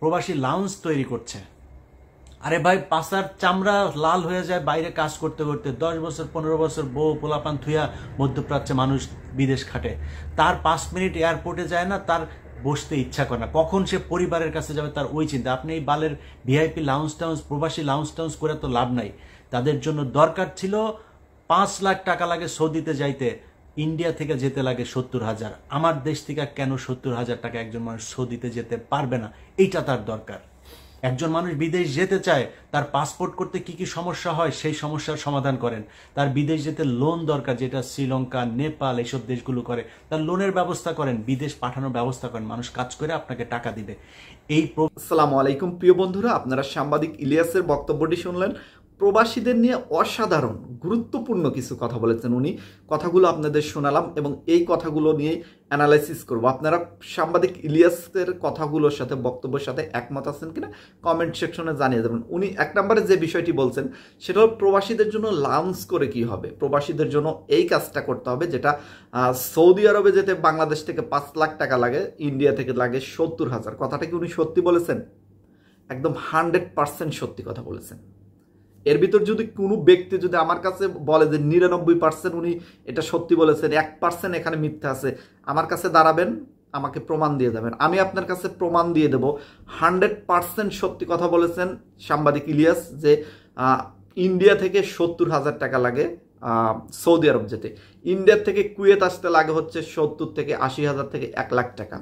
প্রবাসী লাউঞ্জ তৈরি করছে। আরে ভাই, পাছার চামড়া লাল হয়ে যায় বাইরে কাজ করতে করতে। 10 বছর 15 বছর বউ পোলাপান থুয়া মধ্যপ্রাচ্যে মানুষ বিদেশ খাটে, তার 5 মিনিট এয়ারপোর্টে যায় না, তার বসতে ইচ্ছা করে না, কখন সে পরিবারের কাছে যাবে তার ওই চিন্তা। আপনি এই বালের ভিআইপি লাউঞ্জ টাউন্স, প্রবাসী লাউঞ্জ টাউন্স করে তো লাভ নাই। তাদের জন্য দরকার ছিল 5 লাখ টাকা লাগে সৌদিতে যাইতে, ইন্ডিয়া থেকে যেতে লাগে 70,000। আমার দেশ থেকে কেন 70,000 টাকা একজন মানুষ সৌদিতে যেতে পারবে না? এইটা তার দরকার। একজন মানুষ বিদেশ যেতে চায়, তার পাসপোর্ট করতে কি কি সমস্যা হয় সেই সমস্যার সমাধান করেন। তার বিদেশ যেতে লোন দরকার, যেটা শ্রীলঙ্কা, নেপাল এইসব দেশগুলো করে, তার লোনের ব্যবস্থা করেন, বিদেশ পাঠানোর ব্যবস্থা করেন, মানুষ কাজ করে আপনাকে টাকা দিবে। এই আসসালামু আলাইকুম প্রিয় বন্ধুরা, আপনারা সাংবাদিক ইলিয়াসের বক্তব্যটি শুনলেন। প্রবাসীদের নিয়ে অসাধারণ গুরুত্বপূর্ণ কিছু কথা বলেছেন উনি। কথাগুলো আপনাদের শোনালাম এবং এই কথাগুলো নিয়ে অ্যানালাইসিস করব। আপনারা সাংবাদিক ইলিয়াসের কথাগুলোর সাথে, বক্তব্যের সাথে একমত আছেন কিনা কমেন্ট সেকশনে জানিয়ে দেবেন। উনি 1 নম্বরে যে বিষয়টি বলছেন সেটা হল প্রবাসীদের জন্য লাউঞ্জ করে কি হবে। প্রবাসীদের জন্য এই কাজটা করতে হবে যেটা সৌদি আরবে যেতে বাংলাদেশ থেকে 5 লাখ টাকা লাগে, ইন্ডিয়া থেকে লাগে 70,000। কথাটা কি উনি সত্যি বলেছেন? একদম 100% সত্যি কথা বলেছেন। এর ভিতর যদি কোনো ব্যক্তি যদি আমার কাছে বলে যে 99% উনি এটা সত্যি বলেছেন, 1% এখানে মিথ্যা আছে, আমার কাছে দাঁড়াবেন, আমাকে প্রমাণ দিয়ে যাবেন, আমি আপনার কাছে প্রমাণ দিয়ে দেব 100% সত্যি কথা বলেছেন সাংবাদিক ইলিয়াস যে ইন্ডিয়া থেকে 70,000 টাকা লাগে সৌদি আরব যেতে। ইন্ডিয়া থেকে কুয়েত আসতে লাগে হচ্ছে 70 থেকে 80,000 থেকে 1 লাখ টাকা।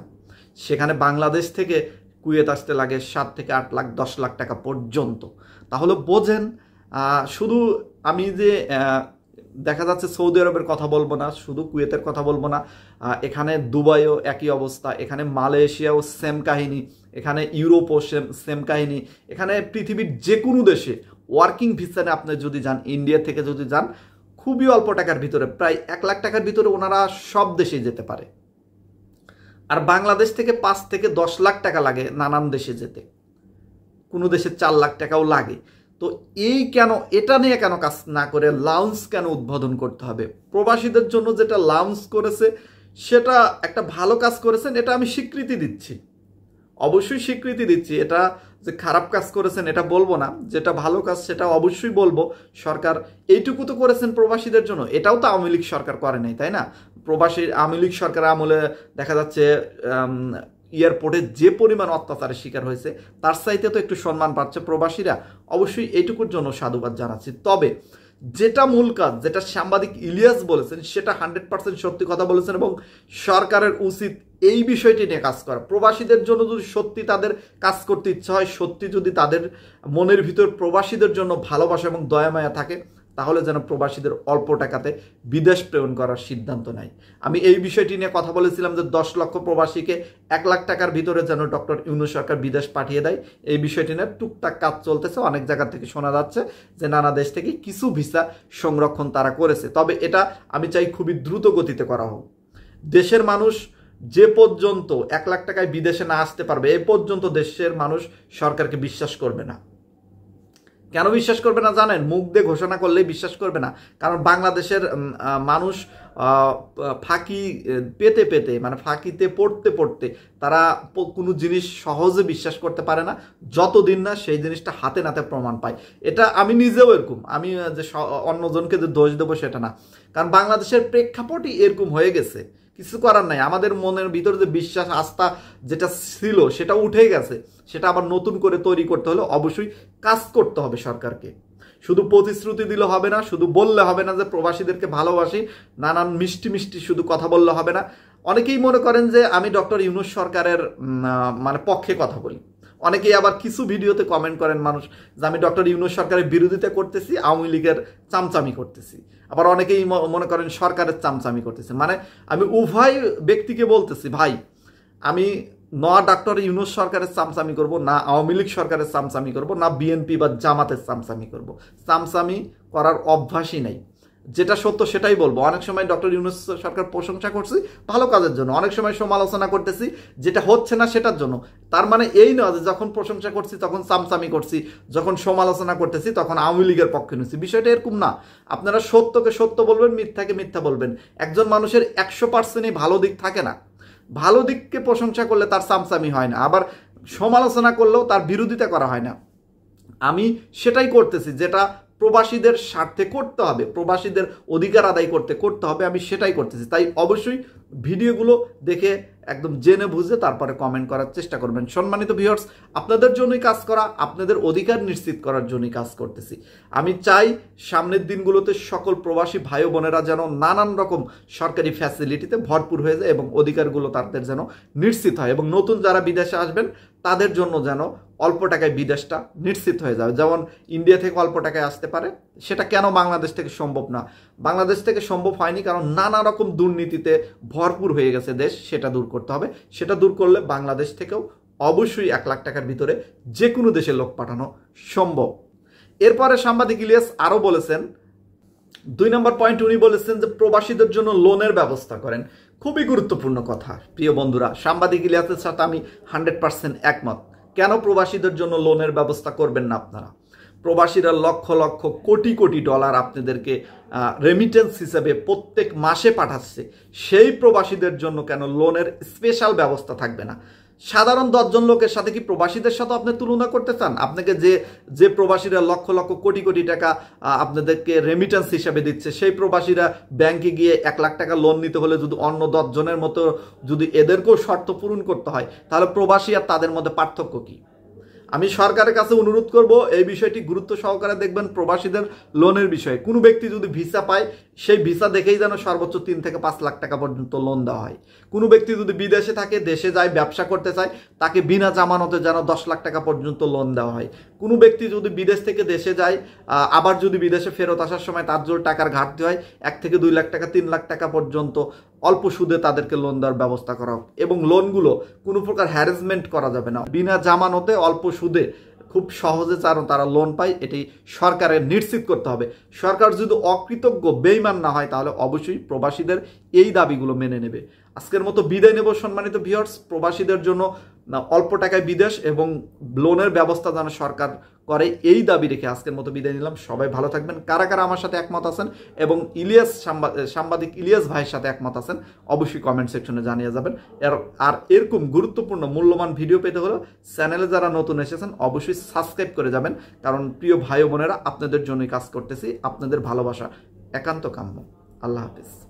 সেখানে বাংলাদেশ থেকে কুয়েত আসতে লাগে 7 থেকে 8 লাখ 10 লাখ টাকা পর্যন্ত। তাহলে বোঝেন, শুধু আমি যে দেখা যাচ্ছে সৌদি আরবের কথা বলবো না, শুধু কুয়েতের কথা বলবো না, এখানে দুবাইও একই অবস্থা, এখানে মালয়েশিয়াও সেম কাহিনী, এখানে ইউরোপও সেম কাহিনী, এখানে পৃথিবীর যে কোনো দেশে ওয়ার্কিং ভিসানে আপনি যদি যান, ইন্ডিয়া থেকে যদি যান, খুবই অল্প টাকার ভিতরে, প্রায় 1 লাখ টাকার ভিতরে ওনারা সব দেশে যেতে পারে। আর বাংলাদেশ থেকে 5 থেকে 10 লাখ টাকা লাগে নানান দেশে যেতে, কোনো দেশে 4 লাখ টাকাও লাগে। তো এই কেন, এটা নিয়ে কেন কাজ না করে লাউঞ্জ কেন উদ্বোধন করতে হবে? প্রবাসীদের জন্য যেটা লাউঞ্জ করেছে সেটা একটা ভালো কাজ করেছেন, এটা আমি স্বীকৃতি দিচ্ছি, অবশ্যই স্বীকৃতি দিচ্ছি। এটা যে খারাপ কাজ করেছেন এটা বলবো না, যেটা ভালো কাজ সেটা অবশ্যই বলবো। সরকার এইটুকু তো করেছেন প্রবাসীদের জন্য, এটাও তো আওয়ামী লীগ সরকার করে নাই, তাই না? প্রবাসী আওয়ামী লীগ সরকার আমলে দেখা যাচ্ছে এয়ারপোর্টে যে পরিমাণ অত্যাচারের শিকার হয়েছে তার চাইতে তো একটু সম্মান পাচ্ছে প্রবাসীরা, অবশ্যই এইটুকুর জন্য সাধুবাদ জানাচ্ছি। তবে যেটা মূল কাজ, যেটা সাংবাদিক ইলিয়াস বলেছেন সেটা 100% সত্যি কথা বলেছেন এবং সরকারের উচিত এই বিষয়টি নিয়ে কাজ করা। প্রবাসীদের জন্য যদি সত্যি তাদের কাজ করতে ইচ্ছা হয়, সত্যি যদি তাদের মনের ভিতর প্রবাসীদের জন্য ভালোবাসা এবং দয়ামায়া থাকে, তাহলে যেন প্রবাসীদের অল্প টাকাতে বিদেশ প্রেরণ করার সিদ্ধান্ত নেয়। আমি এই বিষয়টি নিয়ে কথা বলেছিলাম যে 10 লক্ষ প্রবাসীকে 1 লাখ টাকার ভিতরে যেন ডক্টর ইউনূস সরকার বিদেশ পাঠিয়ে দেয়। এই বিষয়টি নিয়ে টুকটাক কাজ চলতেছে, অনেক জায়গা থেকে শোনা যাচ্ছে যে নানা দেশ থেকে কিছু ভিসা সংরক্ষণ তারা করেছে। তবে এটা আমি চাই খুবই দ্রুত গতিতে করা হোক। দেশের মানুষ যে পর্যন্ত 1 লাখ টাকায় বিদেশে না আসতে পারবে, এ পর্যন্ত দেশের মানুষ সরকারকে বিশ্বাস করবে না। কেন বিশ্বাস করবে না জানেন? মুখ দিয়ে ঘোষণা করলেই বিশ্বাস করবে না, কারণ বাংলাদেশের মানুষ ফাঁকি পেতে পেতে, মানে ফাঁকিতে পড়তে পড়তে তারা কোনো জিনিস সহজে বিশ্বাস করতে পারে না যতদিন না সেই জিনিসটা হাতে নাতে প্রমাণ পায়। এটা আমি নিজেও এরকম, আমি যে অন্যজনকে যে দোষ দেবো সেটা না, কারণ বাংলাদেশের প্রেক্ষাপটই এরকম হয়ে গেছে, কিছু করার নাই। আমাদের মনের ভিতরে যে বিশ্বাস আস্থা যেটা ছিল সেটা উঠে গেছে, সেটা আবার নতুন করে তৈরি করতে হলে অবশ্যই কাজ করতে হবে সরকারকে। শুধু প্রতিশ্রুতি দিলে হবে না, শুধু বললে হবে না যে প্রবাসীদেরকে ভালোবাসি, নানান মিষ্টি মিষ্টি শুধু কথা বললে হবে না। অনেকেই মনে করেন যে আমি ডক্টর ইউনূস সরকারের মানে পক্ষে কথা বলি, অনেকেই আবার কিছু ভিডিওতে কমেন্ট করেন মানুষ যে আমি ডক্টর ইউনূস সরকারের বিরোধিতা করতেছি, আওয়ামী লীগের চামচামি করতেছি। আবার অনেকেই মনে করেন সরকারের চামচামি করতেছে। মানে আমি উভয় ব্যক্তিকে বলতেছি, ভাই আমি না ডক্টর ইউনূস সরকারের চামচামি করব, না আওয়ামী লীগ সরকারের চামচামি করব, না বিএনপি বা জামাতের চামচামি করব। চামচামি করার অভ্যাসই নাই, যেটা সত্য সেটাই বলবো। অনেক সময় ডক্টর ইউনূস সরকার প্রশংসা করছি ভালো কাজের জন্য, অনেক সময় সমালোচনা করতেছি যেটা হচ্ছে না সেটার জন্য। তার মানে এই নয় যে যখন প্রশংসা করছি তখন চামচামি করছি, যখন সমালোচনা করতেছি তখন আওয়ামী লীগের পক্ষে নিচ্ছি। বিষয়টা এরকম না। আপনারা সত্যকে সত্য বলবেন, মিথ্যাকে মিথ্যা বলবেন। একজন মানুষের 100%ই ভালো দিক থাকে না। ভালো দিককে প্রশংসা করলে তার চামচামি হয় না, আবার সমালোচনা করলেও তার বিরোধিতা করা হয় না। আমি সেটাই করতেছি যেটা প্রবাসীদের স্বার্থে করতে হবে, প্রবাসীদের অধিকার আদায় করতে হবে, আমি সেটাই করতেছি। তাই অবশ্যই ভিডিওগুলো দেখে একদম জেনে বুঝে তারপরে কমেন্ট করার চেষ্টা করবেন। সম্মানিত ভিউয়ার্স, আপনাদের জন্যই কাজ করা, আপনাদের অধিকার নিশ্চিত করার জন্যই কাজ করতেছি। আমি চাই সামনের দিনগুলোতে সকল প্রবাসী ভাই বোনেরা যেন নানান রকম সরকারি ফ্যাসিলিটিতে ভরপুর হয়ে যায় এবং অধিকারগুলো তাদের যেন নিশ্চিত হয়, এবং নতুন যারা বিদেশে আসবেন তাদের জন্য যেন অল্প টাকায় বিদেশটা নিশ্চিত হয়ে যাবে। যেমন ইন্ডিয়া থেকে অল্প টাকায় আসতে পারে, সেটা কেন বাংলাদেশ থেকে সম্ভব না? বাংলাদেশ থেকে সম্ভব হয়নি কারণ নানা রকম দুর্নীতিতে ভরপুর হয়ে গেছে দেশ, সেটা দূর করতে হবে। সেটা দূর করলে বাংলাদেশ থেকেও অবশ্যই 1 লাখ টাকার ভিতরে যে কোনো দেশে লোক পাঠানো সম্ভব। এরপরে সাংবাদিক ইলিয়াস আরও বলেছেন, 2 নম্বর পয়েন্ট উনি বলেছেন যে প্রবাসীদের জন্য লোনের ব্যবস্থা করেন। খুবই গুরুত্বপূর্ণ কথা প্রিয় বন্ধুরা, সাংবাদিক ইলিয়াসের সাথে আমি 100% একমত। কেন প্রবাসীদের জন্য লোনের ব্যবস্থা করবেন না আপনারা? প্রবাসীরা লক্ষ লক্ষ কোটি কোটি ডলার আপনাদেরকে রেমিটেন্স হিসেবে প্রত্যেক মাসে পাঠাচ্ছে, সেই প্রবাসীদের জন্য কেন লোনের স্পেশাল ব্যবস্থা থাকবে না? সাধারণ 10 জন লোকের সাথে কি প্রবাসীদের সাথে আপনি তুলনা করতে চান? আপনাকে যে প্রবাসীরা লক্ষ লক্ষ কোটি কোটি টাকা আপনাদেরকে রেমিটেন্স হিসেবে দিচ্ছে, সেই প্রবাসীরা ব্যাংকে গিয়ে 1 লাখ টাকা লোন নিতে হলে যদি অন্য 10 জনের মতো যদি এদেরকেও শর্ত পূরণ করতে হয়, তাহলে প্রবাসী আর তাদের মধ্যে পার্থক্য কি? আমি সরকারের কাছে অনুরোধ করব এই বিষয়টি গুরুত্ব সহকারে দেখবেন। প্রবাসীদের লোনের বিষয়ে কোনো ব্যক্তি যদি ভিসা পায়, সেই ভিসা দেখেই যেন সর্বোচ্চ 3 থেকে 5 লাখ টাকা পর্যন্ত লোন দেওয়া হয়। কোনো ব্যক্তি যদি বিদেশে থাকে, দেশে যায়, ব্যবসা করতে চায়, তাকে বিনা জামানতে যেন 10 লাখ টাকা পর্যন্ত লোন দেওয়া হয়। কোনো ব্যক্তি যদি বিদেশ থেকে দেশে যায়, আবার যদি বিদেশে ফেরত আসার সময় তার জন্য টাকার ঘাটতি হয়, 1 থেকে 2 লাখ টাকা 3 লাখ টাকা পর্যন্ত অল্প সুদে তাদেরকে লোন দেওয়ার ব্যবস্থা করা হোক। এবং লোনগুলো কোনো প্রকার হ্যারাসমেন্ট করা যাবে না, বিনা জামানতে অল্প সুদে খুব সহজে তারা লোন পায়, এটি সরকারের নিশ্চিত করতে হবে। সরকার যদি অকৃতজ্ঞ বেইমান না হয়, তাহলে অবশ্যই প্রবাসীদের এই দাবিগুলো মেনে নেবে। আজকের মতো বিদায় নেব সম্মানিত ভিউয়ার্স। প্রবাসীদের জন্য অল্প টাকায় বিদেশ এবং লোনের ব্যবস্থা যেন সরকার করে, এই দাবি রেখে আজকের মতো বিদায় নিলাম। সবাই ভালো থাকবেন। কারা কারা আমার সাথে একমত আছেন এবং সাংবাদিক ইলিয়াস ভাইয়ের সাথে একমত আছেন অবশ্যই কমেন্ট সেকশনে জানিয়ে যাবেন। আর এরকম গুরুত্বপূর্ণ মূল্যবান ভিডিও পেতে হলে চ্যানেলে যারা নতুন এসেছেন অবশ্যই সাবস্ক্রাইব করে যাবেন, কারণ প্রিয় ভাই বোনেরা আপনাদের জন্যই কাজ করতেছি। আপনাদের ভালোবাসা একান্ত কাম্য। আল্লাহ হাফিজ।